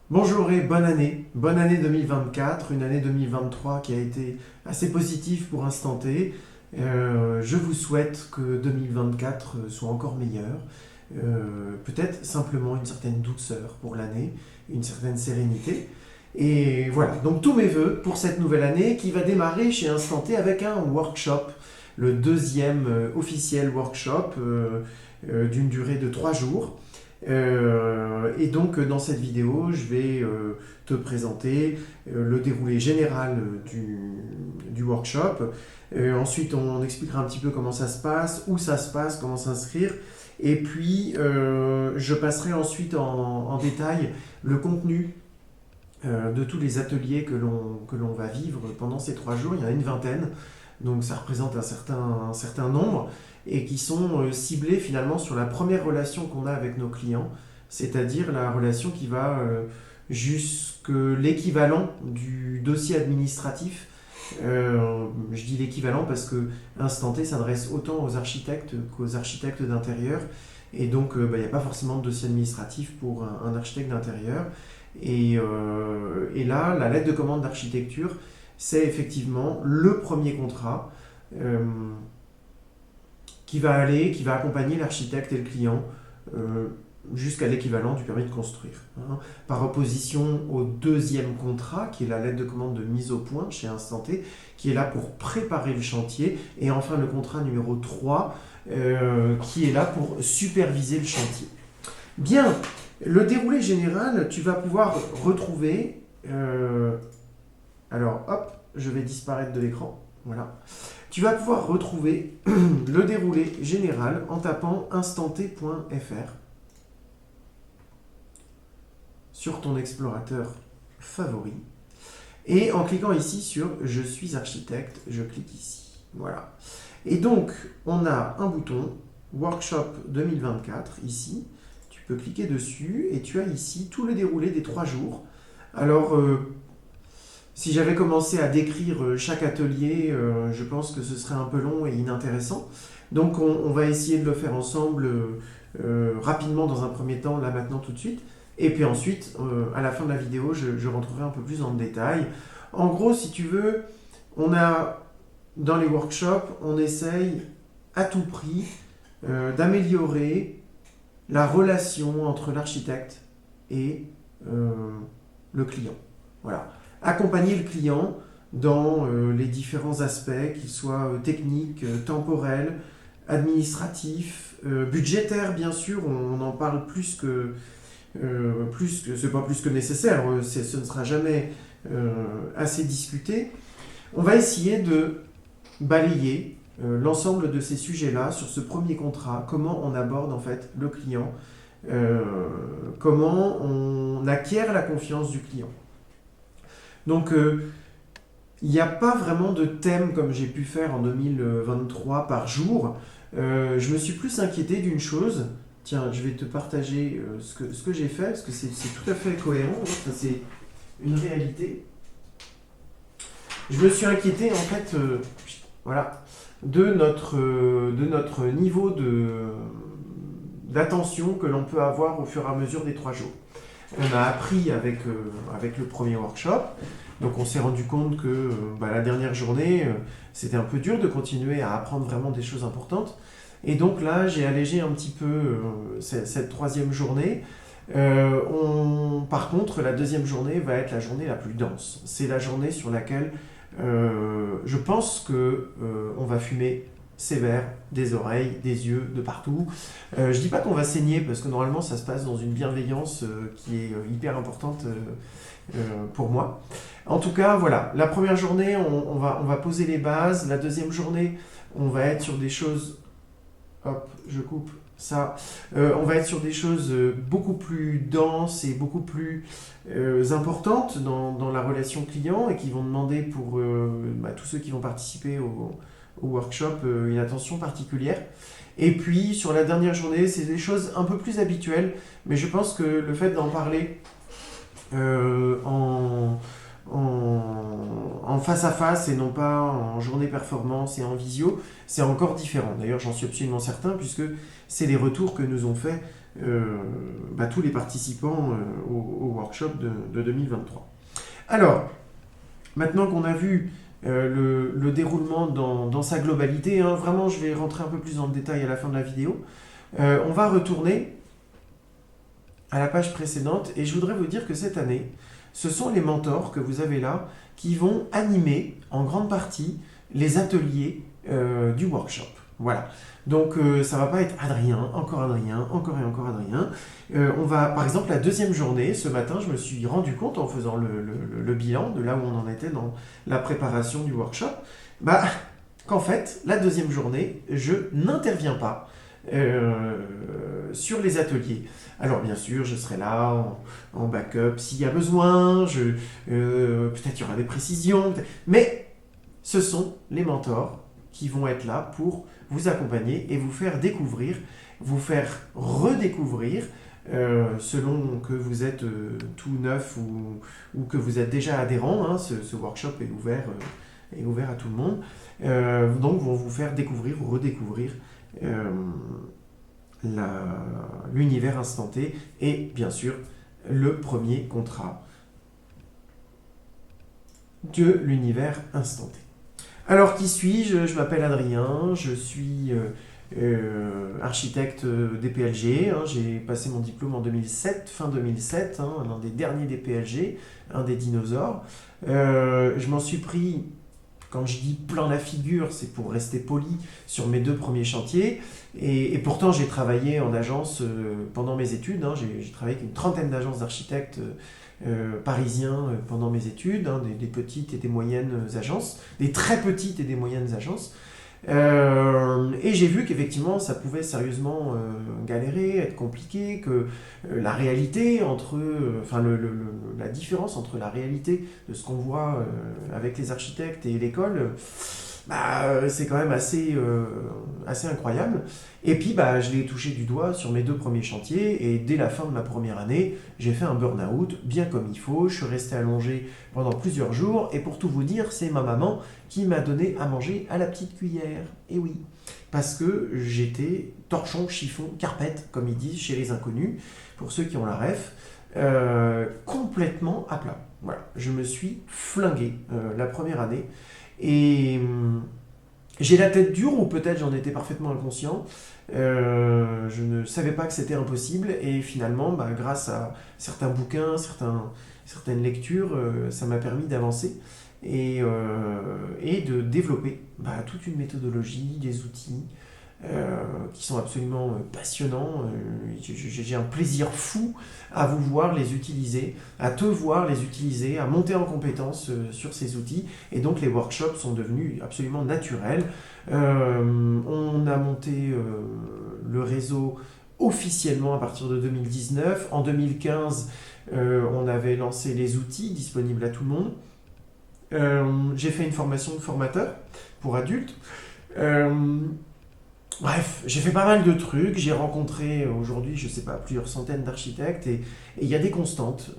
Bonjour et bonne année 2024, une année 2023 qui a été assez positive pour Instant T. Je vous souhaite que 2024 soit encore meilleur, peut-être simplement une certaine douceur pour l'année, une certaine sérénité. Et voilà, donc tous mes voeux pour cette nouvelle année qui va démarrer chez Instant T avec un workshop, le deuxième officiel workshop d'une durée de 3 jours. Et donc dans cette vidéo, je vais te présenter le déroulé général du workshop. Ensuite, on expliquera un petit peu comment ça se passe, où ça se passe, comment s'inscrire. Et puis, je passerai ensuite en détail le contenu de tous les ateliers que l'on va vivre pendant ces 3 jours. Il y en a une vingtaine, donc ça représente un certain nombre, et qui sont ciblés finalement sur la première relation qu'on a avec nos clients, c'est-à-dire la relation qui va jusque l'équivalent du dossier administratif. Je dis l'équivalent parce que Instant T s'adresse autant aux architectes qu'aux architectes d'intérieur, et donc il n'y a pas forcément de dossier administratif pour un architecte d'intérieur. Et là, la lettre de commande d'architecture, c'est effectivement le premier contrat euh, qui va accompagner l'architecte et le client jusqu'à l'équivalent du permis de construire, hein. Par opposition au deuxième contrat, qui est la lettre de commande de mise au point chez Instant T, qui est là pour préparer le chantier, et enfin le contrat numéro 3, qui est là pour superviser le chantier. Bien, le déroulé général, tu vas pouvoir retrouver... alors, hop, je vais disparaître de l'écran. Voilà. Tu vas pouvoir retrouver le déroulé général en tapant instanté.fr sur ton explorateur favori. Et en cliquant ici sur « Je suis architecte », je clique ici. Voilà. Et donc, on a un bouton « Workshop 2024 » ici. Tu peux cliquer dessus et tu as ici tout le déroulé des 3 jours. Alors, si j'avais commencé à décrire chaque atelier, je pense que ce serait un peu long et inintéressant. Donc, on va essayer de le faire ensemble rapidement dans un premier temps, là maintenant tout de suite. Et puis ensuite, à la fin de la vidéo, je rentrerai un peu plus dans le détail. En gros, si tu veux, on a dans les workshops, on essaye à tout prix d'améliorer la relation entre l'architecte et le client. Voilà. Accompagner le client dans les différents aspects, qu'ils soient techniques, temporels, administratifs, budgétaires, bien sûr. On en parle c'est pas plus que nécessaire, ce ne sera jamais assez discuté. On va essayer de balayer l'ensemble de ces sujets-là sur ce premier contrat, comment on aborde en fait le client, comment on acquiert la confiance du client. Donc il n'y a pas vraiment de thème comme j'ai pu faire en 2023 par jour. Je me suis plus inquiété d'une chose. Tiens, je vais te partager ce que j'ai fait, parce que c'est tout à fait cohérent, ça c'est une réalité. Je me suis inquiété en fait voilà, de notre niveau d'attention que l'on peut avoir au fur et à mesure des 3 jours. On a appris avec le premier workshop, donc on s'est rendu compte que la dernière journée, c'était un peu dur de continuer à apprendre vraiment des choses importantes. Et donc là, j'ai allégé un petit peu cette 3e journée. Par contre, la 2e journée va être la journée la plus dense. C'est la journée sur laquelle je pense qu'on va fumer sévère des oreilles, des yeux, de partout. Je dis pas qu'on va saigner, parce que normalement ça se passe dans une bienveillance qui est hyper importante pour moi. En tout cas, voilà, la première journée, on va poser les bases. La 2e journée, on va être sur des choses... Hop, je coupe ça. On va être sur des choses beaucoup plus denses et beaucoup plus importantes dans la relation client, et qui vont demander pour tous ceux qui vont participer au workshop une attention particulière. Et puis sur la dernière journée, c'est des choses un peu plus habituelles, mais je pense que le fait d'en parler en face à face et non pas en journée performance et en visio, c'est encore différent. D'ailleurs, j'en suis absolument certain, puisque c'est les retours que nous ont fait tous les participants au workshop de 2023. Alors, maintenant qu'on a vu le déroulement dans sa globalité, hein, vraiment je vais rentrer un peu plus dans le détail à la fin de la vidéo, on va retourner à la page précédente et je voudrais vous dire que cette année, ce sont les mentors que vous avez là qui vont animer en grande partie les ateliers du workshop. Voilà. Donc ça va pas être Adrien, encore et encore Adrien. On va, par exemple, la deuxième journée, ce matin, je me suis rendu compte en faisant le bilan de là où on en était dans la préparation du workshop, qu'en fait, la deuxième journée, je n'interviens pas sur les ateliers. Alors bien sûr, je serai là en backup s'il y a besoin, peut-être il y aura des précisions, mais ce sont les mentors qui vont être là pour vous accompagner et vous faire découvrir, vous faire redécouvrir, selon que vous êtes tout neuf ou que vous êtes déjà adhérent, hein, ce workshop est ouvert à tout le monde, donc vont vous faire découvrir ou redécouvrir l'univers instanté et bien sûr le premier contrat de l'univers instanté. Alors qui suis-je? Je m'appelle Adrien, je suis architecte DPLG, hein, j'ai passé mon diplôme en 2007, fin 2007, hein, l'un des derniers DPLG, un des dinosaures. Je m'en suis pris, quand je dis plein la figure, c'est pour rester poli, sur mes 2 premiers chantiers. Et pourtant, j'ai travaillé en agence pendant mes études. Hein, j'ai travaillé avec une trentaine d'agences d'architectes parisiens pendant mes études, hein, des petites et des moyennes agences, des très petites et des moyennes agences. Et j'ai vu qu'effectivement, ça pouvait sérieusement galérer, être compliqué, que la réalité entre, la différence entre la réalité de ce qu'on voit avec les architectes et l'école, c'est quand même assez incroyable. Et puis, je l'ai touché du doigt sur mes 2 premiers chantiers, et dès la fin de ma première année, j'ai fait un burn-out, bien comme il faut. Je suis resté allongé pendant plusieurs jours, et pour tout vous dire, c'est ma maman qui m'a donné à manger à la petite cuillère. Et oui, parce que j'étais torchon, chiffon, carpette, comme ils disent chez les inconnus, pour ceux qui ont la ref, complètement à plat. Voilà, je me suis flingué la première année. Et j'ai la tête dure, ou peut-être j'en étais parfaitement inconscient. Je ne savais pas que c'était impossible, et finalement, grâce à certains bouquins, certaines lectures, ça m'a permis d'avancer et de développer toute une méthodologie, des outils qui sont absolument passionnants. J'ai un plaisir fou à vous voir les utiliser, à te voir les utiliser, à monter en compétence sur ces outils. Et donc les workshops sont devenus absolument naturels. On a monté le réseau officiellement à partir de 2019. En 2015, on avait lancé les outils disponibles à tout le monde. J'ai fait une formation de formateur pour adultes. Bref, j'ai fait pas mal de trucs, j'ai rencontré aujourd'hui, je sais pas, plusieurs centaines d'architectes, et il y a des constantes.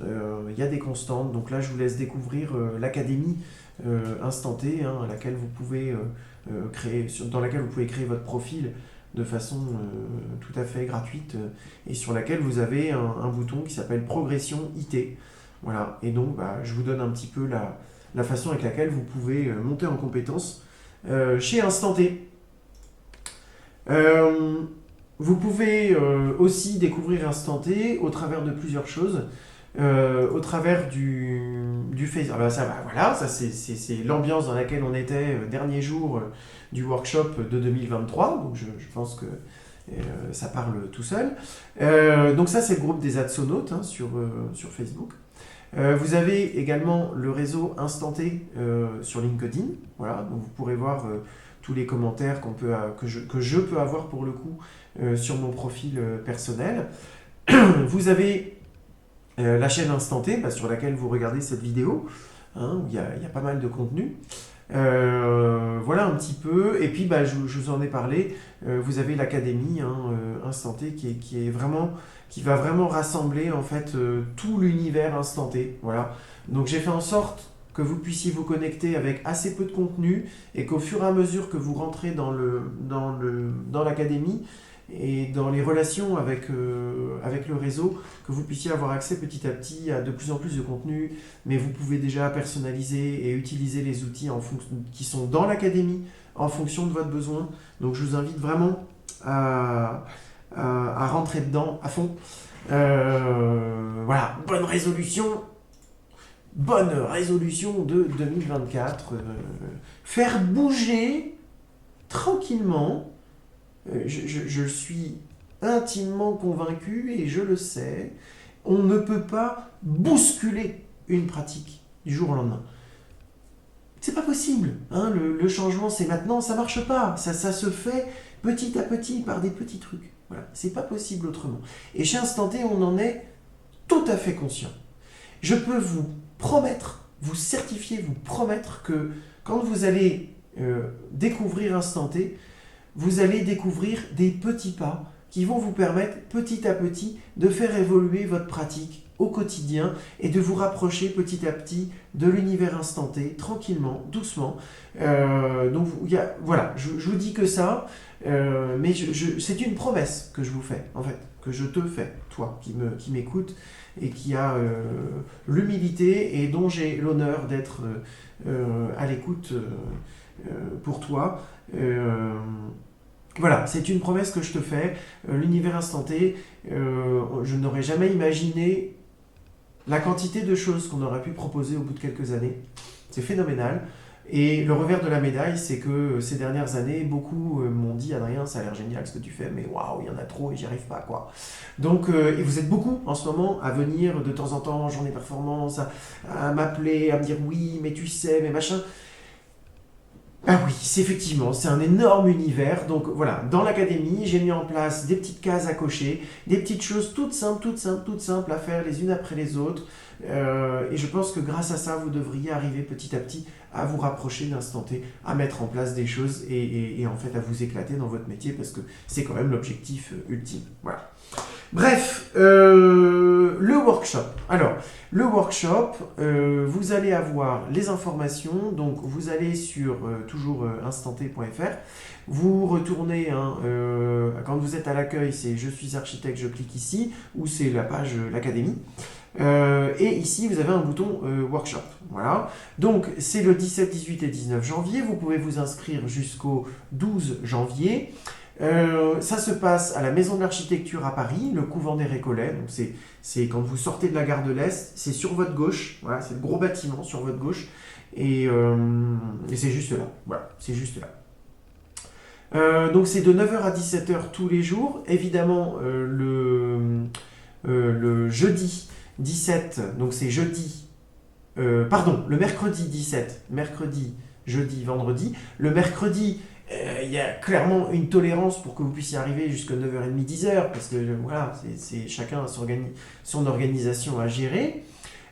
Donc là, je vous laisse découvrir l'académie Instanté, hein, à laquelle vous pouvez dans laquelle vous pouvez créer votre profil de façon tout à fait gratuite, et sur laquelle vous avez un bouton qui s'appelle Progression IT. Voilà, et donc je vous donne un petit peu la façon avec laquelle vous pouvez monter en compétence chez Instanté. Vous pouvez aussi découvrir Instanté au travers de plusieurs choses, au travers du Facebook. Voilà, ça c'est l'ambiance dans laquelle on était dernier jour du workshop de 2023, donc je pense que ça parle tout seul. Donc ça c'est le groupe des Adsonautes, hein, sur Facebook. Vous avez également le réseau Instanté sur LinkedIn, voilà, donc vous pourrez voir tous les commentaires que je peux avoir pour le coup sur mon profil personnel. Vous avez la chaîne Instanté sur laquelle vous regardez cette vidéo, hein, où il y a pas mal de contenu. Voilà un petit peu, et puis je vous en ai parlé, vous avez l'académie, hein, Instanté qui va vraiment rassembler en fait tout l'univers Instanté. Voilà. Donc j'ai fait en sorte que vous puissiez vous connecter avec assez peu de contenu, et qu'au fur et à mesure que vous rentrez dans l'académie, et dans les relations avec le réseau, que vous puissiez avoir accès petit à petit à de plus en plus de contenu, mais vous pouvez déjà personnaliser et utiliser les outils qui sont dans l'académie en fonction de votre besoin. Donc je vous invite vraiment à rentrer dedans à fond. Voilà, bonne résolution de 2024. Faire bouger tranquillement. Je suis intimement convaincu et je le sais, on ne peut pas bousculer une pratique du jour au lendemain. C'est pas possible. Hein, le changement, c'est maintenant, ça marche pas. Ça se fait petit à petit par des petits trucs. Voilà, c'est pas possible autrement. Et chez Instant T, on en est tout à fait conscient. Je peux vous promettre, vous certifier, vous promettre que quand vous allez découvrir Instant T, vous allez découvrir des petits pas qui vont vous permettre petit à petit de faire évoluer votre pratique au quotidien et de vous rapprocher petit à petit de l'univers instanté, tranquillement, doucement. Donc voilà, je vous dis que ça, mais c'est une promesse que je vous fais, en fait, que je te fais, toi qui m'écoutes et qui a l'humilité et dont j'ai l'honneur d'être à l'écoute pour toi. Voilà, c'est une promesse que je te fais. L'univers instanté, je n'aurais jamais imaginé la quantité de choses qu'on aurait pu proposer au bout de quelques années. C'est phénoménal. Et le revers de la médaille, c'est que ces dernières années, beaucoup m'ont dit Adrien, ça a l'air génial ce que tu fais, mais waouh, il y en a trop et j'y arrive pas, quoi. Donc, et vous êtes beaucoup en ce moment à venir de temps en temps en journée performance, à m'appeler, à me dire oui, mais tu sais, mais machin. Ah oui, effectivement, c'est un énorme univers. Donc voilà, dans l'académie, j'ai mis en place des petites cases à cocher, des petites choses toutes simples à faire les unes après les autres. Et je pense que grâce à ça, vous devriez arriver petit à petit à vous rapprocher d'Instant T, à mettre en place des choses et en fait à vous éclater dans votre métier parce que c'est quand même l'objectif ultime. Voilà. Bref, le workshop. Alors, le workshop, vous allez avoir les informations. Donc, vous allez sur toujours instanté.fr. Vous retournez, quand vous êtes à l'accueil, c'est Je suis architecte, je clique ici, ou c'est la page l'académie. Et ici, vous avez un bouton workshop. Voilà. Donc, c'est le 17, 18 et 19 janvier. Vous pouvez vous inscrire jusqu'au 12 janvier. Ça se passe à la Maison de l'Architecture à Paris, le couvent des Récollets. Donc c'est quand vous sortez de la gare de l'Est, c'est sur votre gauche. Voilà, c'est le gros bâtiment sur votre gauche. Et c'est juste là. Voilà, c'est juste là. Donc c'est de 9h à 17h tous les jours. Évidemment, le jeudi 17, donc c'est jeudi, le mercredi 17, mercredi, jeudi, vendredi. Le mercredi, il y a clairement une tolérance pour que vous puissiez arriver jusqu'à 9h30, 10h, parce que voilà, c'est chacun a son organisation à gérer.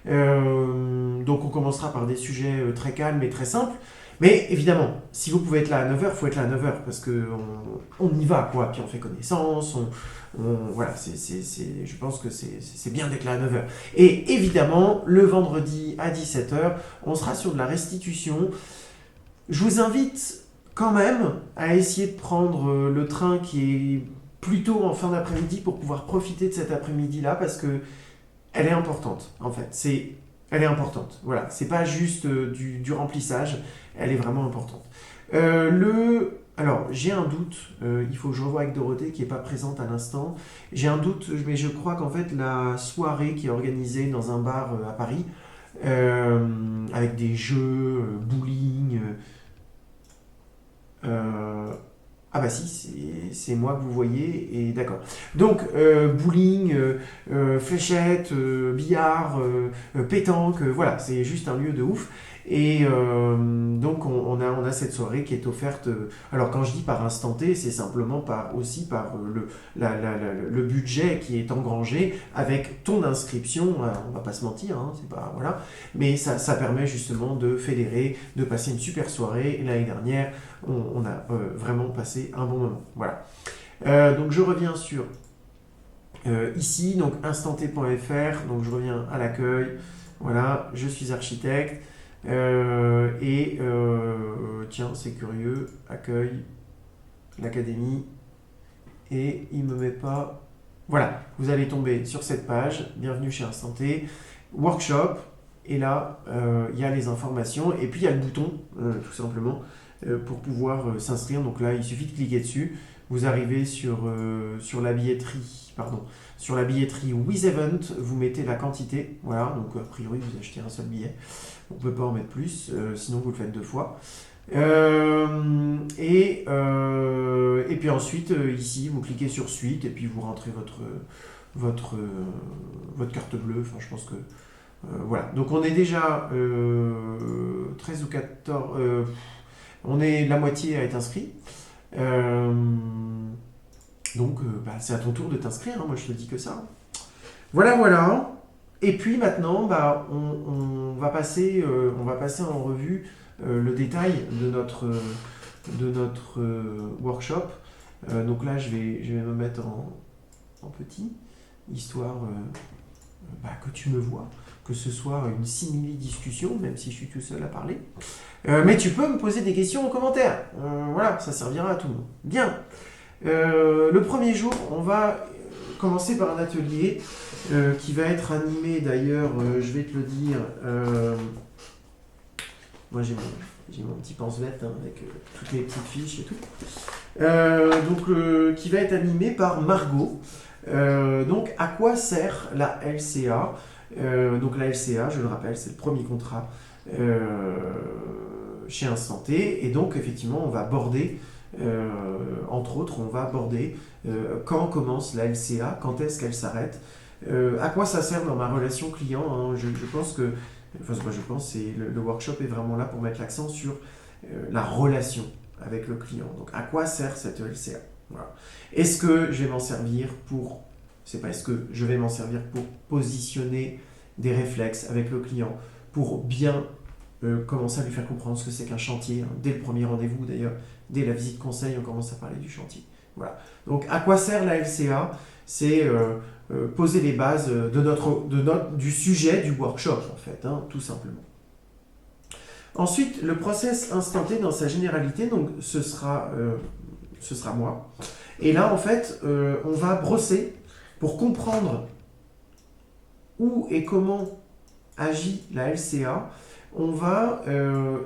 Donc on commencera par des sujets très calmes et très simples. Mais évidemment, si vous pouvez être là à 9h, il faut être là à 9h, parce qu'on y va, quoi. Puis on fait connaissance, voilà, je pense que c'est bien d'être là à 9h. Et évidemment, le vendredi à 17h, on sera sur de la restitution. Je vous invite quand même à essayer de prendre le train qui est plutôt en fin d'après-midi pour pouvoir profiter de cet après-midi-là parce que elle est importante en fait. Elle est importante. Voilà, c'est pas juste du remplissage, elle est vraiment importante. Alors, j'ai un doute, il faut que je revoie avec Dorothée qui n'est pas présente à l'instant. J'ai un doute, mais je crois qu'en fait la soirée qui est organisée dans un bar à Paris, avec des jeux, bowling, ah bah si, c'est moi que vous voyez, et d'accord. Donc, bowling, fléchettes, billard, pétanque, voilà, c'est juste un lieu de ouf. Et donc, on a cette soirée qui est offerte. Alors, quand je dis par instant T, c'est simplement aussi par le budget qui est engrangé avec ton inscription. On va pas se mentir, hein, c'est pas. Voilà. Mais ça permet justement de fédérer, de passer une super soirée. L'année dernière, on a vraiment passé un bon moment. Voilà. Donc, je reviens sur ici, donc instanté.fr. Donc, je reviens à l'accueil. Voilà, je suis architecte. Tiens, c'est curieux, accueil, l'académie, et il ne me met pas... Voilà, vous allez tomber sur cette page, bienvenue chez Instant T, workshop, et là, il y a les informations, et puis il y a le bouton, tout simplement, pour pouvoir s'inscrire. Donc là, il suffit de cliquer dessus, vous arrivez sur la billetterie, pardon, sur la billetterie WizEvent, vous mettez la quantité, voilà, donc a priori, vous achetez un seul billet, on ne peut pas en mettre plus, sinon vous le faites 2 fois. Et puis ensuite, ici, vous cliquez sur Suite et puis vous rentrez votre carte bleue. Enfin, je pense que... voilà. Donc on est déjà 13 ou 14... la moitié à être inscrit. Donc c'est à ton tour de t'inscrire, hein, moi je te dis que ça. Voilà, voilà. Et puis maintenant, on va passer en revue le détail de notre workshop. Donc là, je vais me mettre en petit, histoire que tu me vois, que ce soit une simili-discussion, même si je suis tout seul à parler. Mais tu peux me poser des questions en commentaire. Voilà, ça servira à tout le monde. Bien. Le premier jour, on va commencer par un atelier qui va être animé, d'ailleurs, je vais te le dire, moi j'ai mon petit pense-bête avec toutes les petites fiches et tout, qui va être animé par Margot. Donc à quoi sert la LCA? Donc la LCA, je le rappelle, c'est le premier contrat chez Instant T, et donc effectivement on va aborder, entre autres, on va aborder quand commence la LCA, quand est-ce qu'elle s'arrête, à quoi ça sert dans ma relation client, hein. Je pense que, enfin je pense, le workshop est vraiment là pour mettre l'accent sur la relation avec le client. Donc à quoi sert cette LCA? Voilà. Est-ce que je vais m'en servir pour, c'est pas est-ce que je vais m'en servir pour positionner des réflexes avec le client, pour bien commencer à lui faire comprendre ce que c'est qu'un chantier, hein. Dès le premier rendez-vous d'ailleurs, dès la visite conseil, on commence à parler du chantier. Voilà. Donc à quoi sert la LCA? C'est poser les bases du sujet du workshop, en fait, hein, tout simplement. Ensuite, le process Instant T dans sa généralité, donc ce sera moi. Et là, en fait, on va brosser pour comprendre où et comment agit la LCA. On va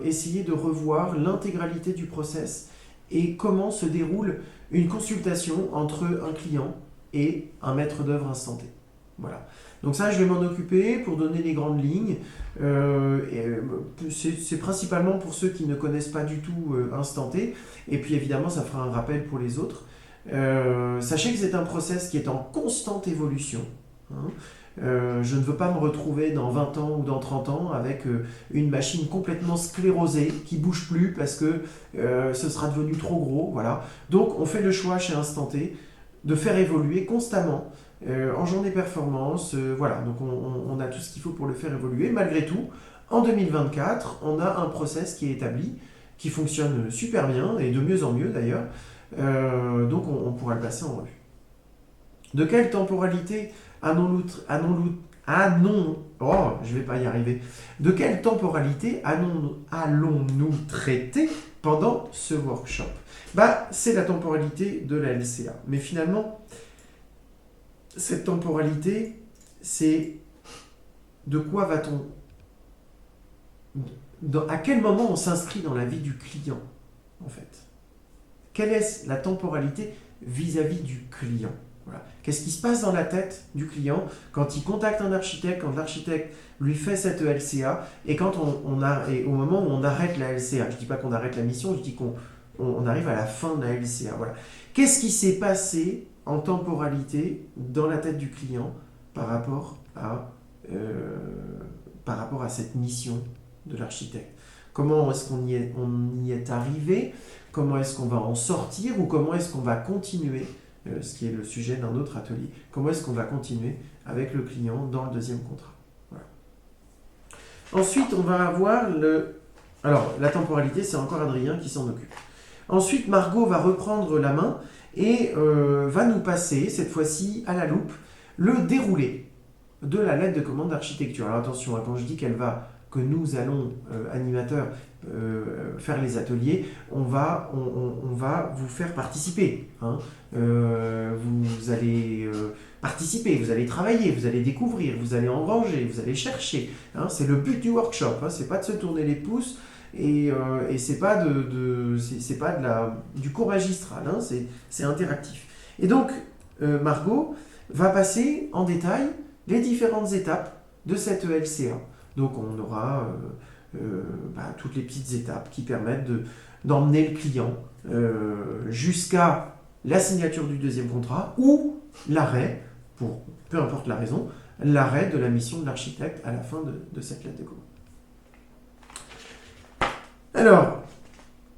essayer de revoir l'intégralité du process et comment se déroule une consultation entre un client et un maître d'œuvre Instant T. Voilà. Donc ça, je vais m'en occuper pour donner les grandes lignes. C'est principalement pour ceux qui ne connaissent pas du tout Instant T. Et puis évidemment, ça fera un rappel pour les autres. Sachez que c'est un process qui est en constante évolution, hein. Je ne veux pas me retrouver dans 20 ans ou dans 30 ans avec une machine complètement sclérosée qui ne bouge plus parce que ce sera devenu trop gros. Voilà. Donc on fait le choix chez Instant T de faire évoluer constamment en journée performance. Voilà. Donc on a tout ce qu'il faut pour le faire évoluer. Malgré tout, en 2024, on a un process qui est établi, qui fonctionne super bien et de mieux en mieux d'ailleurs. Donc on pourra le passer en revue. De quelle temporalité je vais pas y arriver. De quelle temporalité allons-nous traiter pendant ce workshop? C'est la temporalité de la LCA. Mais finalement, cette temporalité, c'est de quoi va-t-on... à quel moment on s'inscrit dans la vie du client, en fait? Quelle est la temporalité vis-à-vis du client? Voilà. Qu'est-ce qui se passe dans la tête du client quand il contacte un architecte, quand l'architecte lui fait cette LCA, et quand et au moment où on arrête la LCA? Je ne dis pas qu'on arrête la mission, je dis qu'on arrive à la fin de la LCA. Voilà. Qu'est-ce qui s'est passé en temporalité dans la tête du client par rapport à cette mission de l'architecte? Comment est-ce qu'on y est arrivé? Comment est-ce qu'on va en sortir? Ou comment est-ce qu'on va continuer, ce qui est le sujet d'un autre atelier, comment est-ce qu'on va continuer avec le client dans le deuxième contrat? Voilà. Ensuite, on va avoir alors, la temporalité, c'est encore Adrien qui s'en occupe. Ensuite, Margot va reprendre la main et va nous passer, cette fois-ci, à la loupe, le déroulé de la lettre de commande d'architecture. Alors attention, quand je dis qu'elle va que nous allons, animateurs, faire les ateliers, on va vous faire participer. Hein. Vous allez participer, vous allez travailler, vous allez découvrir, vous allez engranger, vous allez chercher. Hein. C'est le but du workshop, hein. C'est pas de se tourner les pouces et c'est pas du cours magistral, hein. C'est interactif. Et donc, Margot va passer en détail les différentes étapes de cette LCA. Donc on aura toutes les petites étapes qui permettent d'emmener le client jusqu'à la signature du deuxième contrat ou l'arrêt, pour peu importe la raison, l'arrêt de la mission de l'architecte à la fin de cette lettre de commande. Alors,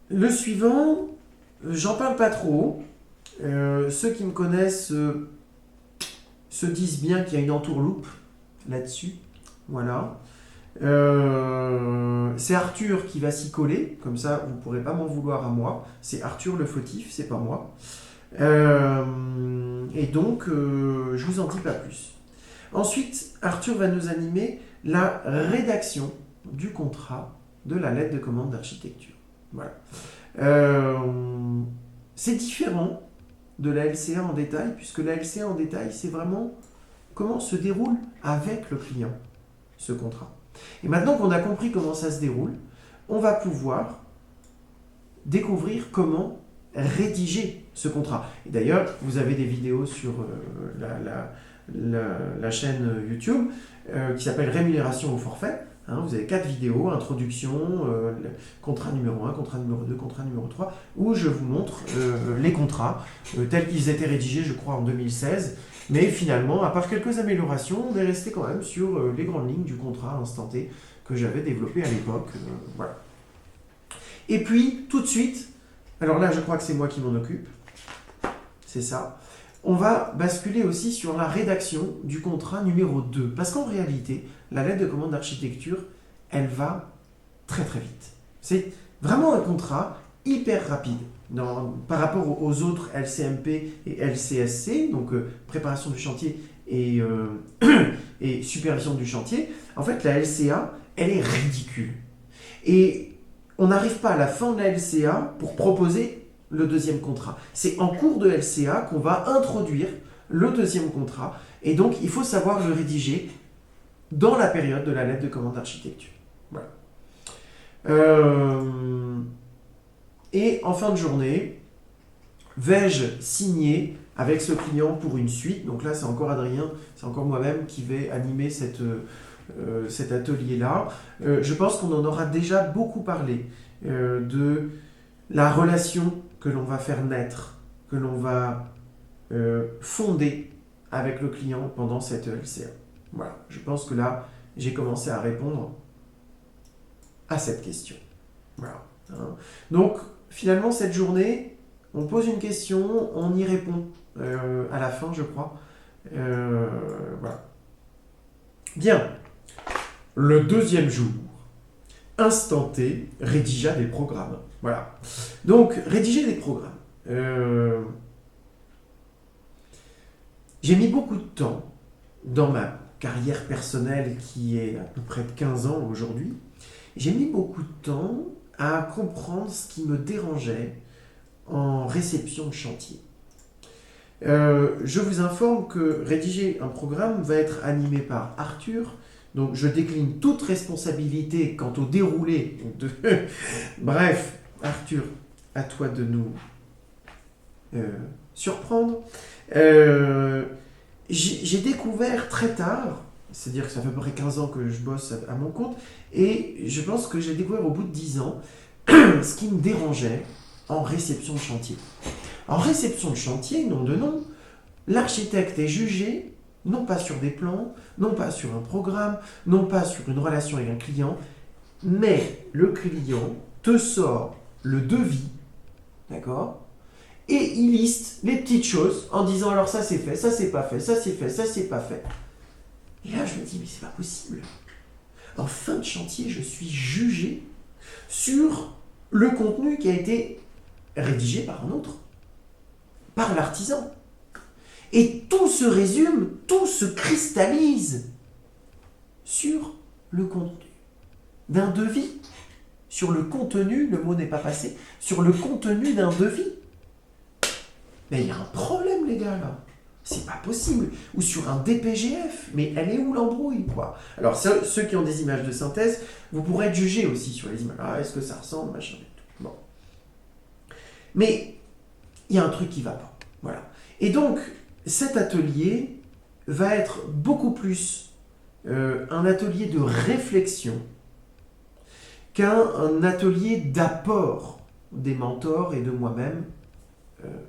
le suivant, j'en parle pas trop. Ceux qui me connaissent se disent bien qu'il y a une entourloupe là-dessus. Voilà. C'est Arthur qui va s'y coller, comme ça vous ne pourrez pas m'en vouloir à moi. C'est Arthur le fautif, c'est pas moi. Et donc, je vous en dis pas plus. Ensuite, Arthur va nous animer la rédaction du contrat de la lettre de commande d'architecture. Voilà. C'est différent de la LCA en détail, puisque la LCA en détail, c'est vraiment comment se déroule avec le client ce contrat. Et maintenant qu'on a compris comment ça se déroule, on va pouvoir découvrir comment rédiger ce contrat. Et d'ailleurs, vous avez des vidéos sur la chaîne YouTube qui s'appelle Rémunération au forfait. Hein, vous avez 4 vidéos, introduction, contrat numéro 1, contrat numéro 2, contrat numéro 3, où je vous montre les contrats tels qu'ils étaient rédigés, je crois, en 2016. Mais finalement, à part quelques améliorations, on est resté quand même sur les grandes lignes du contrat instant T que j'avais développé à l'époque. Voilà. Et puis, tout de suite, alors là, je crois que c'est moi qui m'en occupe, c'est ça, on va basculer aussi sur la rédaction du contrat numéro 2. Parce qu'en réalité, la lettre de commande d'architecture, elle va très très vite. C'est vraiment un contrat hyper rapide. Par rapport aux autres LCMP et LCSC, donc préparation du chantier et supervision du chantier, en fait la LCA, elle est ridicule. Et on n'arrive pas à la fin de la LCA pour proposer le deuxième contrat. C'est en cours de LCA qu'on va introduire le deuxième contrat, et donc il faut savoir le rédiger dans la période de la lettre de commande d'architecture. Voilà. Et en fin de journée, vais-je signer avec ce client pour une suite? Donc là, c'est encore Adrien, c'est encore moi-même qui vais animer cet atelier-là. Je pense qu'on en aura déjà beaucoup parlé de la relation que l'on va faire naître, que l'on va fonder avec le client pendant cette LCA. Voilà, je pense que là, j'ai commencé à répondre à cette question. Voilà. Hein. Donc, finalement, cette journée, on pose une question, on y répond à la fin, je crois. Voilà. Bien. Le deuxième jour, instant T, rédigea des programmes. Voilà. Donc, rédiger des programmes. J'ai mis beaucoup de temps dans ma carrière personnelle qui est à peu près de 15 ans aujourd'hui. J'ai mis beaucoup de temps à comprendre ce qui me dérangeait en réception de chantier. Je vous informe que rédiger un programme va être animé par Arthur, donc je décline toute responsabilité quant au déroulé de... Bref, Arthur, à toi de nous surprendre. J'ai découvert très tard, c'est-à-dire que ça fait à peu près 15 ans que je bosse à mon compte, et je pense que j'ai découvert au bout de 10 ans ce qui me dérangeait en réception de chantier. En réception de chantier, nom de nom, l'architecte est jugé non pas sur des plans, non pas sur un programme, non pas sur une relation avec un client, mais le client te sort le devis, d'accord ? Et il liste les petites choses en disant alors ça c'est fait, ça c'est pas fait, ça c'est fait, ça c'est pas fait. Et là je me dis mais c'est pas possible. En fin de chantier, je suis jugé sur le contenu qui a été rédigé par un autre, par l'artisan. Et tout se résume, tout se cristallise sur le contenu. d'un devis, sur le contenu, le mot n'est pas passé, sur le contenu d'un devis. Mais il y a un problème, les gars, là. C'est pas possible. Ou sur un DPGF. Mais elle est où l'embrouille, quoi? Alors, ceux qui ont des images de synthèse, vous pourrez être jugés aussi sur les images. Ah, est-ce que ça ressemble, machin et tout. Bon. Mais il y a un truc qui va pas. Voilà. Et donc, cet atelier va être beaucoup plus un atelier de réflexion qu'un atelier d'apport des mentors et de moi-même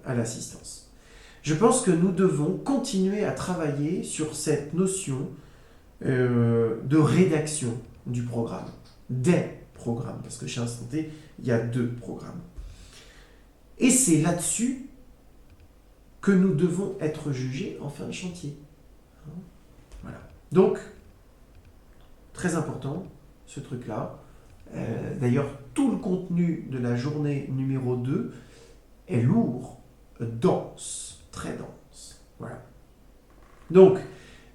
à l'assistance. Je pense que nous devons continuer à travailler sur cette notion de rédaction du programme, des programmes, parce que chez Instant T, il y a 2 programmes. Et c'est là-dessus que nous devons être jugés en fin de chantier. Voilà. Donc, très important, ce truc-là. D'ailleurs, tout le contenu de la journée numéro 2 est lourd, dense, très dense. Voilà. Donc,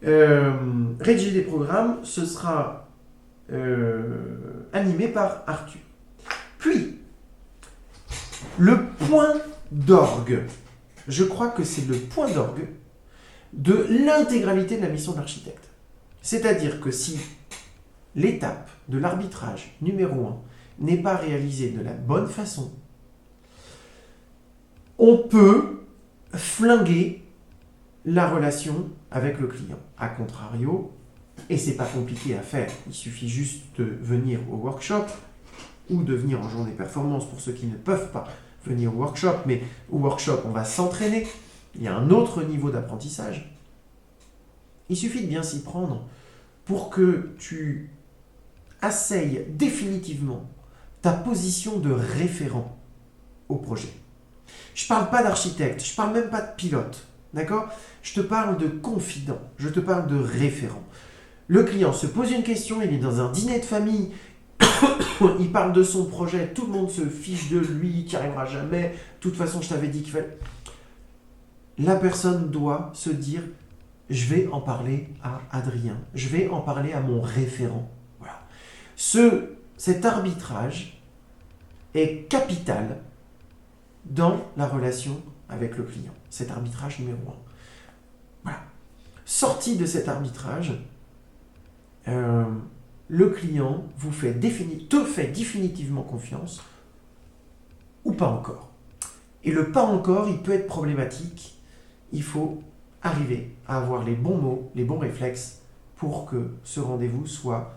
rédiger des programmes, ce sera animé par Arthur. Puis, le point d'orgue. Je crois que c'est le point d'orgue de l'intégralité de la mission de l'architecte. C'est-à-dire que si l'étape de l'arbitrage numéro 1 n'est pas réalisée de la bonne façon, on peut flinguer la relation avec le client. A contrario, et c'est pas compliqué à faire, il suffit juste de venir au workshop ou de venir en journée performance pour ceux qui ne peuvent pas venir au workshop, mais au workshop on va s'entraîner, il y a un autre niveau d'apprentissage. Il suffit de bien s'y prendre pour que tu asseyes définitivement ta position de référent au projet. Je ne parle pas d'architecte, je ne parle même pas de pilote, d'accord? Je te parle de confident, je te parle de référent. Le client se pose une question, il est dans un dîner de famille, il parle de son projet, tout le monde se fiche de lui, qui n'y arrivera jamais, de toute façon je t'avais dit qu'il fallait... La personne doit se dire, je vais en parler à Adrien, je vais en parler à mon référent. Voilà. Cet arbitrage est capital dans la relation avec le client. Cet arbitrage numéro 1. Voilà. Sorti de cet arbitrage, le client te fait définitivement confiance ou pas encore. Et le pas encore, il peut être problématique. Il faut arriver à avoir les bons mots, les bons réflexes pour que ce rendez-vous soit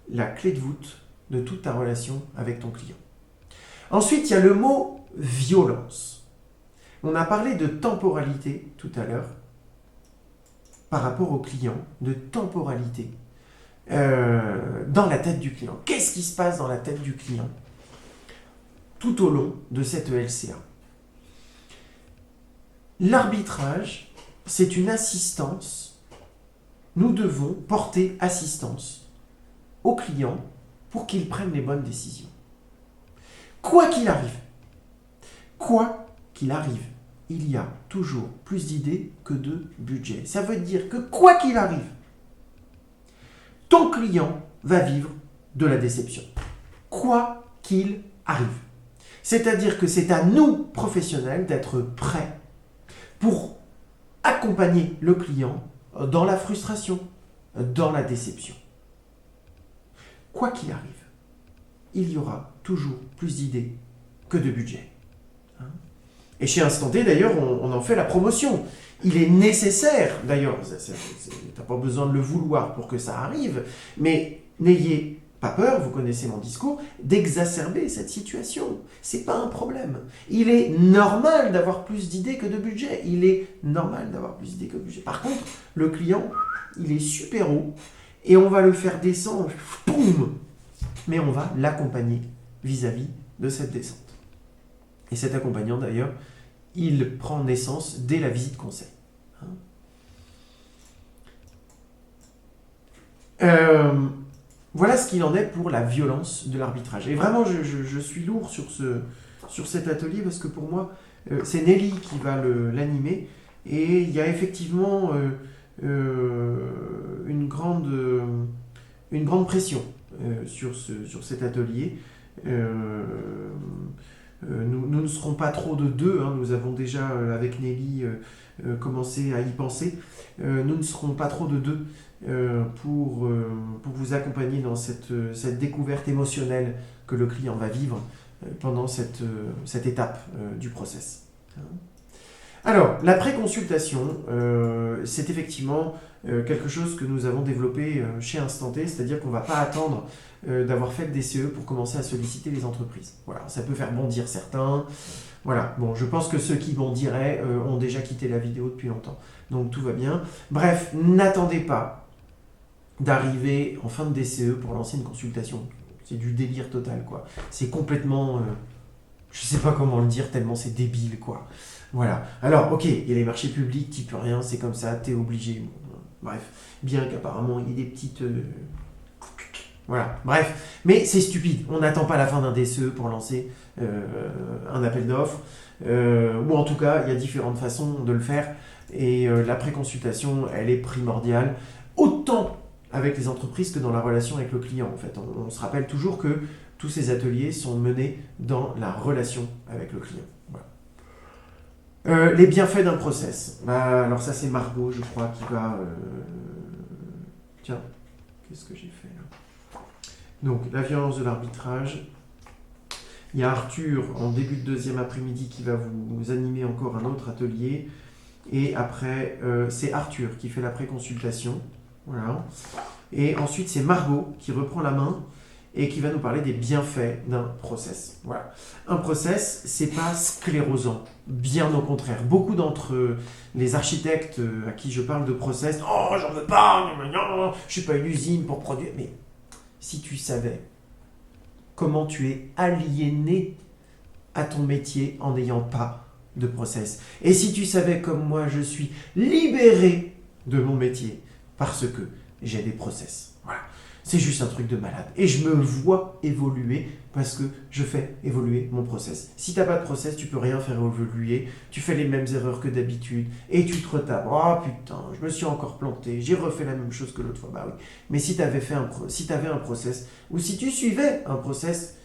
la clé de voûte de toute ta relation avec ton client. Ensuite, il y a le mot violence. On a parlé de temporalité tout à l'heure par rapport au client, de temporalité dans la tête du client. Qu'est-ce qui se passe dans la tête du client tout au long de cette ELCA? L'arbitrage, c'est une assistance. Nous devons porter assistance au client pour qu'il prenne les bonnes décisions. Quoi qu'il arrive, il y a toujours plus d'idées que de budget. Ça veut dire que quoi qu'il arrive, ton client va vivre de la déception. Quoi qu'il arrive. C'est-à-dire que c'est à nous, professionnels, d'être prêts pour accompagner le client dans la frustration, dans la déception. Quoi qu'il arrive, il y aura toujours plus d'idées que de budget. Et chez Instant T, d'ailleurs, on en fait la promotion. Il est nécessaire, d'ailleurs, tu n'as pas besoin de le vouloir pour que ça arrive, mais n'ayez pas peur, vous connaissez mon discours, d'exacerber cette situation. Ce n'est pas un problème. Il est normal d'avoir plus d'idées que de budget. Il est normal d'avoir plus d'idées que de budget. Par contre, le client, il est super haut et on va le faire descendre, boum, mais on va l'accompagner vis-à-vis de cette descente. Et cet accompagnant, d'ailleurs, il prend naissance dès la visite conseil. Voilà ce qu'il en est pour la violence de l'arbitrage. Et vraiment, je suis lourd sur cet atelier parce que pour moi, c'est Nelly qui va l'animer. Et il y a effectivement une grande pression sur cet atelier. Nous ne serons pas trop de deux, hein, nous avons déjà avec Nelly commencé à y penser. Nous ne serons pas trop de deux pour vous accompagner dans cette découverte émotionnelle que le client va vivre pendant cette étape du process. Alors, la pré-consultation, c'est effectivement quelque chose que nous avons développé chez Instant T, c'est-à-dire qu'on ne va pas attendre d'avoir fait le DCE pour commencer à solliciter les entreprises. Voilà, ça peut faire bondir certains. Voilà, bon, je pense que ceux qui bondiraient ont déjà quitté la vidéo depuis longtemps, donc tout va bien. Bref, n'attendez pas d'arriver en fin de DCE pour lancer une consultation. C'est du délire total, quoi. C'est complètement... je sais pas comment le dire, tellement c'est débile, quoi. Voilà. Alors, ok, il y a les marchés publics, tu peux rien, c'est comme ça, t'es obligé. Bref, bien qu'apparemment, il y ait des petites... Voilà, bref. Mais c'est stupide. On n'attend pas la fin d'un DCE pour lancer un appel d'offres. Ou en tout cas, il y a différentes façons de le faire. Et la préconsultation, elle est primordiale. Autant avec les entreprises que dans la relation avec le client, en fait. On se rappelle toujours que tous ces ateliers sont menés dans la relation avec le client. Voilà. Les bienfaits d'un process. Alors ça, c'est Margot, je crois, qui va... Tiens, qu'est-ce que j'ai fait là? Donc, la violence de l'arbitrage. Il y a Arthur, en début de deuxième après-midi, qui va vous animer encore un autre atelier. Et après, c'est Arthur qui fait la préconsultation. Voilà. Et ensuite, c'est Margot qui reprend la main et qui va nous parler des bienfaits d'un process. Voilà. Un process, c'est pas sclérosant. Bien au contraire. Beaucoup d'entre les architectes à qui je parle de process, « Oh, j'en veux pas, non, je suis pas une usine pour produire. » Mais si tu savais comment tu es aliéné à ton métier en n'ayant pas de process. Et si tu savais comme moi, je suis libéré de mon métier parce que j'ai des process. Voilà. C'est juste un truc de malade. Et je me vois évoluer parce que je fais évoluer mon process. Si tu n'as pas de process, tu peux rien faire évoluer. Tu fais les mêmes erreurs que d'habitude et tu te retapes. Oh putain, je me suis encore planté. J'ai refait la même chose que l'autre fois. Bah oui. Mais si tu avais un process, ou si tu suivais un process,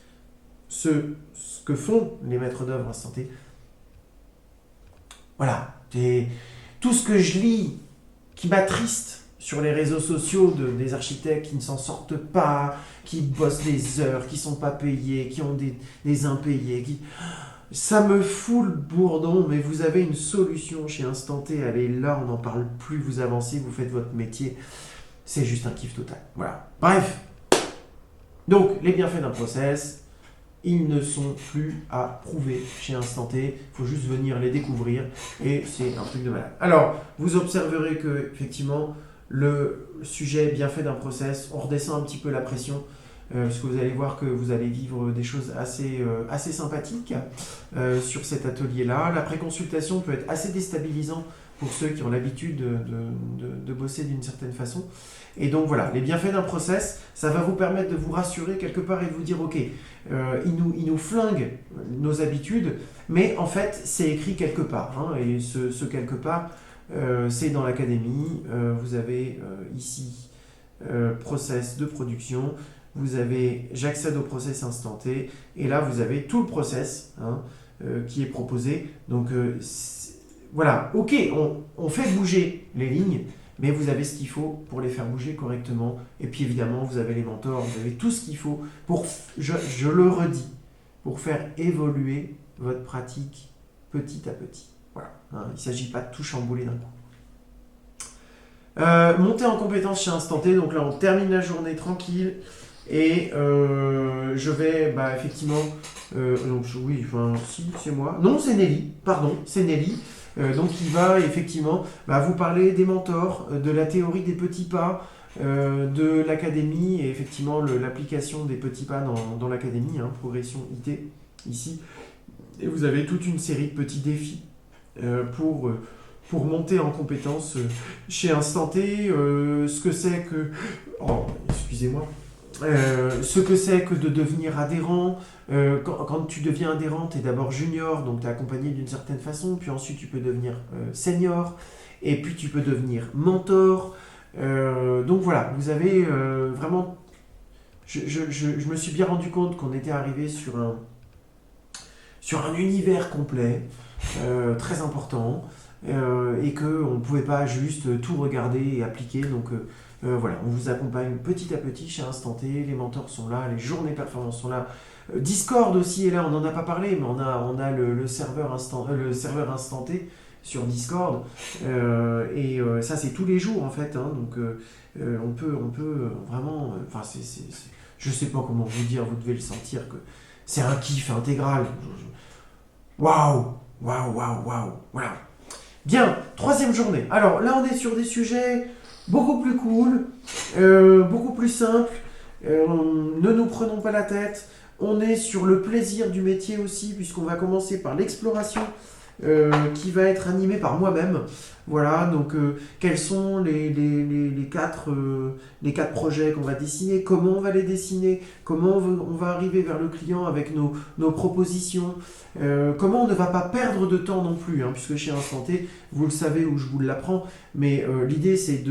ce que font les maîtres d'œuvre Instant T, voilà. Tout ce que je lis qui m'attriste sur les réseaux sociaux des architectes qui ne s'en sortent pas, qui bossent des heures, qui ne sont pas payés, qui ont des impayés, ça me fout le bourdon, mais vous avez une solution chez Instant T, elle est là, on n'en parle plus, vous avancez, vous faites votre métier, c'est juste un kiff total. Voilà. Bref. Donc, les bienfaits d'un process, ils ne sont plus à prouver chez Instant T, il faut juste venir les découvrir, et c'est un truc de malade. Alors, vous observerez que, effectivement, le sujet bienfait d'un process, on redescend un petit peu la pression, parce que vous allez voir que vous allez vivre des choses assez sympathiques sur cet atelier-là. La préconsultation peut être assez déstabilisant pour ceux qui ont l'habitude de bosser d'une certaine façon. Et donc voilà, les bienfaits d'un process, ça va vous permettre de vous rassurer quelque part et de vous dire, ok, il nous flingue nos habitudes, mais en fait, c'est écrit quelque part. Hein, et ce quelque part, c'est dans l'académie. Vous avez ici process de production. Vous avez j'accède au process Instant T. Et là, vous avez tout le process qui est proposé. Donc voilà, ok, on fait bouger les lignes, mais vous avez ce qu'il faut pour les faire bouger correctement. Et puis évidemment, vous avez les mentors, vous avez tout ce qu'il faut pour, je le redis, pour faire évoluer votre pratique petit à petit. Voilà, hein, il ne s'agit pas de tout chambouler d'un coup. Monter en compétence chez Instant T, donc là on termine la journée tranquille. Et je vais, effectivement, donc oui, enfin, si, c'est moi. Non, c'est Nelly, pardon, c'est Nelly. Donc il va effectivement vous parler des mentors, de la théorie des petits pas, de l'académie et effectivement l'application des petits pas dans l'académie, progression IT ici. Et vous avez toute une série de petits défis pour monter en compétence chez Instant T, ce que c'est que... Oh, excusez-moi. Ce que c'est que de devenir adhérent. Quand tu deviens adhérent, tu es d'abord junior, donc tu es accompagné d'une certaine façon, puis ensuite tu peux devenir senior, et puis tu peux devenir mentor. Donc voilà, vous avez vraiment je me suis bien rendu compte qu'on était arrivé sur un univers complet, très important, et qu'on ne pouvait pas juste tout regarder et appliquer. Donc voilà, on vous accompagne petit à petit chez Instant T, les mentors sont là, les journées performance sont là. Discord aussi est là, on n'en a pas parlé, mais on a le serveur Instant T sur Discord, ça c'est tous les jours en fait, hein, donc on peut vraiment, enfin je sais pas comment vous dire, vous devez le sentir que c'est un kiff intégral. Waouh, waouh, waouh, waouh, voilà. Bien, troisième journée. Alors là, on est sur des sujets beaucoup plus cool, beaucoup plus simples. Ne nous prenons pas la tête. On est sur le plaisir du métier aussi, puisqu'on va commencer par l'exploration qui va être animée par moi-même. Voilà, donc quels sont les quatre projets qu'on va dessiner, comment on va les dessiner, comment on va arriver vers le client avec nos propositions, comment on ne va pas perdre de temps non plus, hein, puisque chez Instant T, vous le savez ou je vous l'apprends, mais l'idée c'est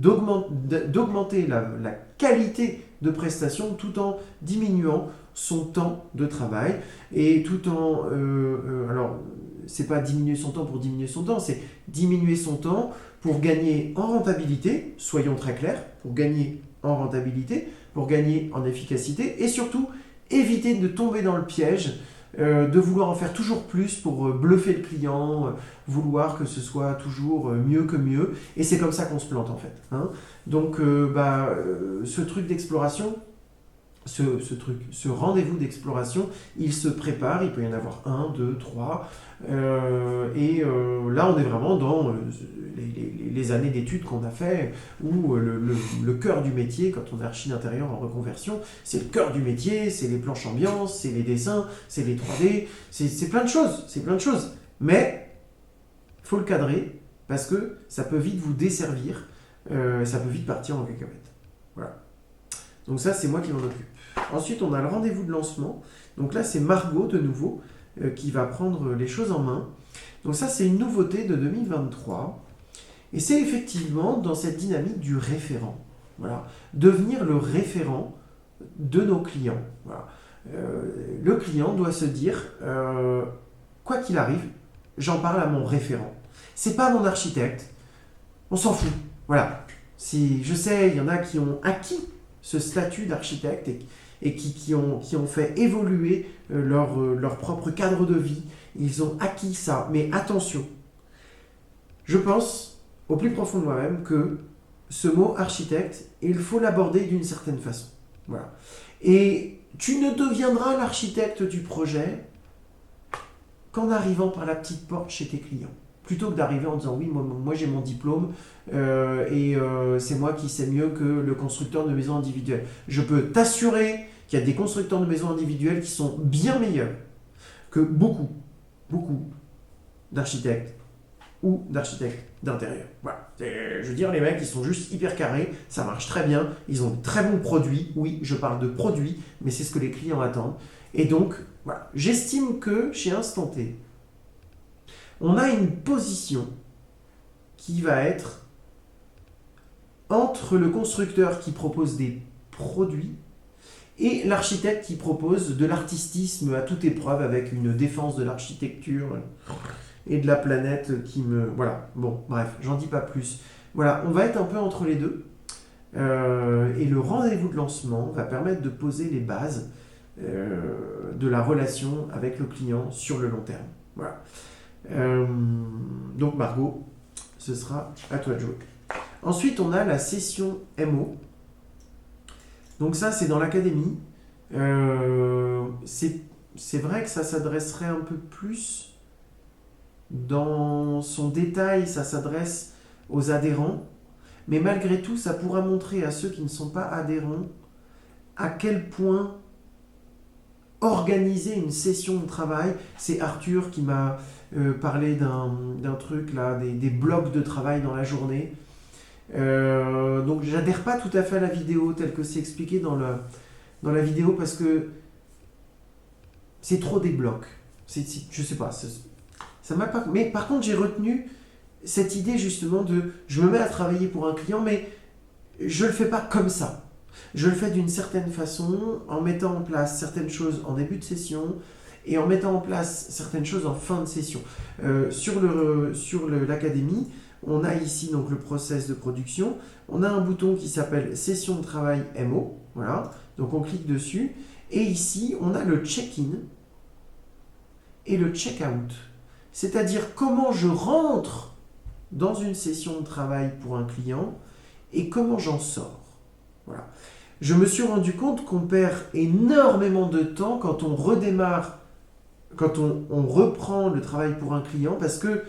d'augmenter la qualité de prestation tout en diminuant son temps de travail et tout en... alors, c'est pas diminuer son temps pour diminuer son temps, c'est diminuer son temps pour gagner en rentabilité, soyons très clairs, pour gagner en rentabilité, pour gagner en efficacité et surtout éviter de tomber dans le piège de vouloir en faire toujours plus pour bluffer le client, vouloir que ce soit toujours mieux que mieux, et c'est comme ça qu'on se plante en fait, hein. Donc ce truc d'exploration, ce rendez-vous d'exploration, il se prépare, il peut y en avoir 1, 2, 3, là on est vraiment dans les années d'études qu'on a fait, où le cœur du métier, quand on est archi d'intérieur en reconversion, c'est le cœur du métier, c'est les planches ambiance, c'est les dessins, c'est les 3D, c'est plein de choses, mais il faut le cadrer, parce que ça peut vite vous desservir, ça peut vite partir en cacahuète. Voilà. Donc ça, c'est moi qui m'en occupe. Ensuite, on a le rendez-vous de lancement. Donc là, c'est Margot, de nouveau, qui va prendre les choses en main. Donc ça, c'est une nouveauté de 2023. Et c'est effectivement dans cette dynamique du référent. Voilà. Devenir le référent de nos clients. Voilà. Le client doit se dire, quoi qu'il arrive, j'en parle à mon référent. C'est pas mon architecte. On s'en fout. Voilà. Je sais, il y en a qui ont acquis ce statut d'architecte et qui ont fait évoluer leur propre cadre de vie. Ils ont acquis ça. Mais attention, je pense au plus profond de moi-même que ce mot architecte, il faut l'aborder d'une certaine façon. Voilà. Et tu ne deviendras l'architecte du projet qu'en arrivant par la petite porte chez tes clients. Plutôt que d'arriver en disant oui, moi j'ai mon diplôme c'est moi qui sais mieux que le constructeur de maisons individuelles. Je peux t'assurer qu'il y a des constructeurs de maisons individuelles qui sont bien meilleurs que beaucoup d'architectes ou d'architectes d'intérieur. Voilà. Je veux dire, les mecs, ils sont juste hyper carrés, ça marche très bien, ils ont de très bons produits. Oui, je parle de produits, mais c'est ce que les clients attendent. Et donc, voilà. J'estime que chez Instant T, on a une position qui va être entre le constructeur qui propose des produits et l'architecte qui propose de l'artistisme à toute épreuve avec une défense de l'architecture et de la planète qui me... Voilà, bon, bref, j'en dis pas plus. Voilà, on va être un peu entre les deux. Et le rendez-vous de lancement va permettre de poser les bases de la relation avec le client sur le long terme. Voilà. Donc Margot, ce sera à toi de jouer. Ensuite, on a la session MO. Donc ça, c'est dans l'académie. C'est vrai que ça s'adresserait un peu plus dans son détail, ça s'adresse aux adhérents. Mais malgré tout, ça pourra montrer à ceux qui ne sont pas adhérents à quel point organiser une session de travail. C'est Arthur qui m'a parlé d'un truc là, des blocs de travail dans la journée. Donc j'adhère pas tout à fait à la vidéo telle que c'est expliqué dans la vidéo parce que c'est trop des blocs. Je sais pas, ça m'a pas. Mais par contre j'ai retenu cette idée justement de je me mets à travailler pour un client mais je le fais pas comme ça. Je le fais d'une certaine façon, en mettant en place certaines choses en début de session et en mettant en place certaines choses en fin de session. Sur l'académie, on a ici donc le process de production. On a un bouton qui s'appelle Session de travail MO. Voilà. Donc on clique dessus. Et ici, on a le check-in et le check-out. C'est-à-dire comment je rentre dans une session de travail pour un client et comment j'en sors. Voilà. Je me suis rendu compte qu'on perd énormément de temps quand on redémarre, quand on reprend le travail pour un client, parce que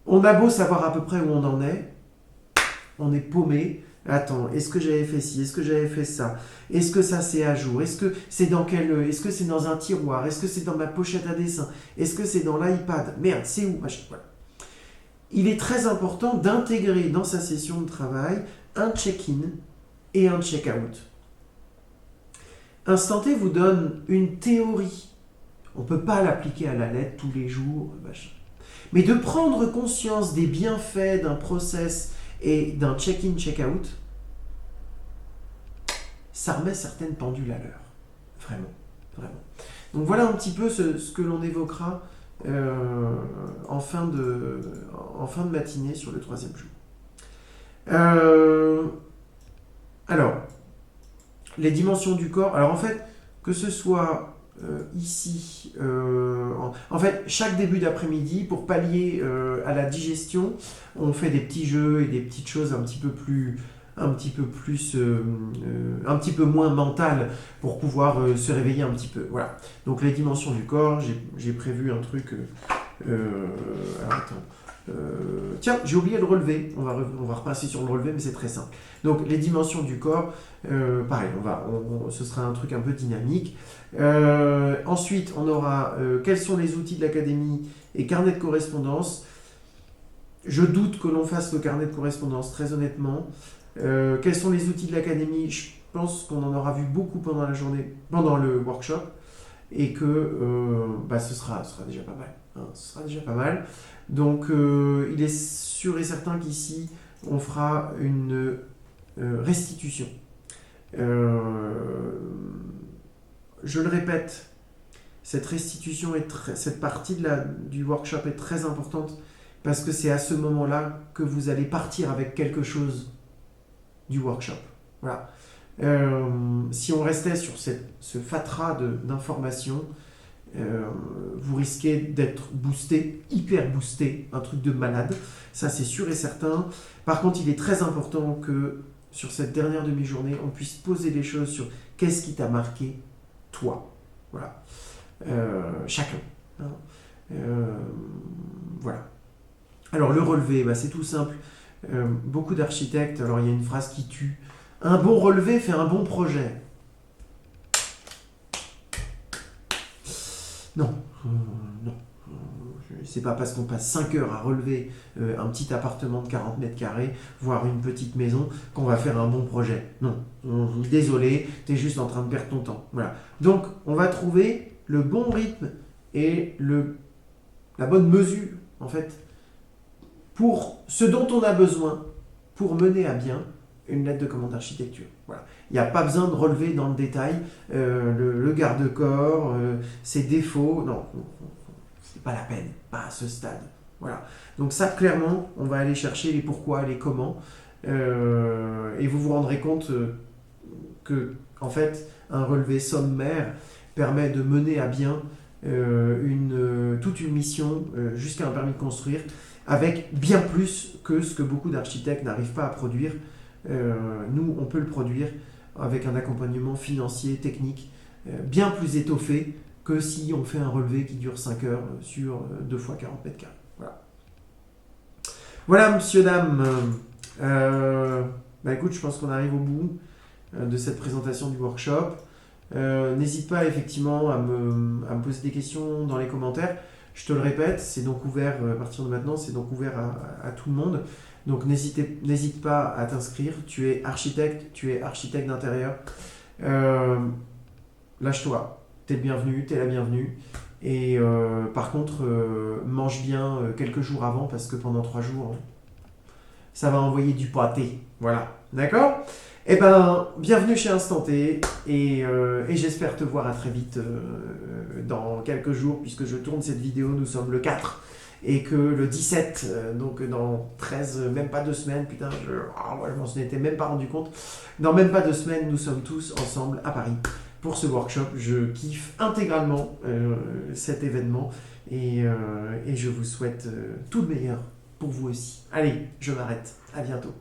on a beau savoir à peu près où on en est, on est paumé. Attends, est-ce que j'avais fait ci? Est-ce que j'avais fait ça? Est-ce que ça c'est à jour? Est-ce que c'est est-ce que c'est dans un tiroir? Est-ce que c'est dans ma pochette à dessin? Est-ce que c'est dans l'iPad? Merde, c'est où? Voilà. Il est très important d'intégrer dans sa session de travail un check-in et un check-out. Instant T vous donne une théorie. On ne peut pas l'appliquer à la lettre tous les jours, mais de prendre conscience des bienfaits d'un process et d'un check-in, check-out, ça remet certaines pendules à l'heure. Vraiment, vraiment. Donc voilà un petit peu ce que l'on évoquera en fin de matinée sur le 3e jour. Alors, les dimensions du corps. Alors en fait, que ce soit ici, en fait, chaque début d'après-midi, pour pallier à la digestion, on fait des petits jeux et des petites choses un petit peu moins mentales pour pouvoir se réveiller un petit peu. Voilà. Donc les dimensions du corps, j'ai prévu un truc. Alors attends. Tiens, j'ai oublié le relevé. On va repasser sur le relevé, mais c'est très simple. Donc les dimensions du corps, pareil, ce sera un truc un peu dynamique. Ensuite, on aura quels sont les outils de l'académie et carnet de correspondance. Je doute que l'on fasse le carnet de correspondance, très honnêtement. Quels sont les outils de l'académie? Je pense qu'on en aura vu beaucoup pendant la journée, pendant le workshop, et que ce sera déjà pas mal. Hein, ce sera déjà pas mal. Donc, il est sûr et certain qu'ici, on fera une restitution. Je le répète, cette restitution, cette partie du workshop est très importante parce que c'est à ce moment-là que vous allez partir avec quelque chose du workshop. Voilà. Si on restait sur ce fatras d'informations, vous risquez d'être boosté, hyper boosté, un truc de malade. Ça, c'est sûr et certain. Par contre, il est très important que sur cette dernière demi-journée, on puisse poser les choses sur qu'est-ce qui t'a marqué, toi. Voilà. Chacun. Hein. Voilà. Alors, le relevé, c'est tout simple. Beaucoup d'architectes, alors il y a une phrase qui tue. Un bon relevé fait un bon projet. Non. C'est pas parce qu'on passe 5 heures à relever un petit appartement de 40 mètres carrés, voire une petite maison, qu'on va faire un bon projet. Non. Désolé, t'es juste en train de perdre ton temps. Voilà. Donc, on va trouver le bon rythme et la bonne mesure, en fait, pour ce dont on a besoin pour mener à bien une lettre de commande d'architecture. Voilà. Il n'y a pas besoin de relever dans le détail le garde-corps, ses défauts. Non, c'est pas la peine, pas à ce stade. Voilà. Donc ça, clairement, on va aller chercher les pourquoi, les comment, et vous vous rendrez compte que, en fait, un relevé sommaire permet de mener à bien toute une mission jusqu'à un permis de construire, avec bien plus que ce que beaucoup d'architectes n'arrivent pas à produire. Nous, on peut le produire avec un accompagnement financier, technique, bien plus étoffé que si on fait un relevé qui dure 5 heures sur 2 fois 40 mètres carrés. Voilà. Voilà, monsieur, dame. Écoute, je pense qu'on arrive au bout de cette présentation du workshop. N'hésite pas effectivement à me poser des questions dans les commentaires. Je te le répète, c'est donc ouvert à partir de maintenant, c'est donc ouvert à tout le monde. Donc n'hésite pas à t'inscrire. Tu es architecte d'intérieur. Lâche-toi, t'es le bienvenu, t'es la bienvenue. Et par contre, mange bien quelques jours avant parce que pendant 3 jours, ça va envoyer du pâté. Voilà, d'accord ? Eh ben, bienvenue chez Instant T et j'espère te voir à très vite dans quelques jours puisque je tourne cette vidéo, nous sommes le 4 et que le 17, donc dans 13, même pas 2 semaines, putain, je m'en étais même pas rendu compte, dans même pas 2 semaines, nous sommes tous ensemble à Paris pour ce workshop. Je kiffe intégralement cet événement et je vous souhaite tout le meilleur pour vous aussi. Allez, je m'arrête, à bientôt.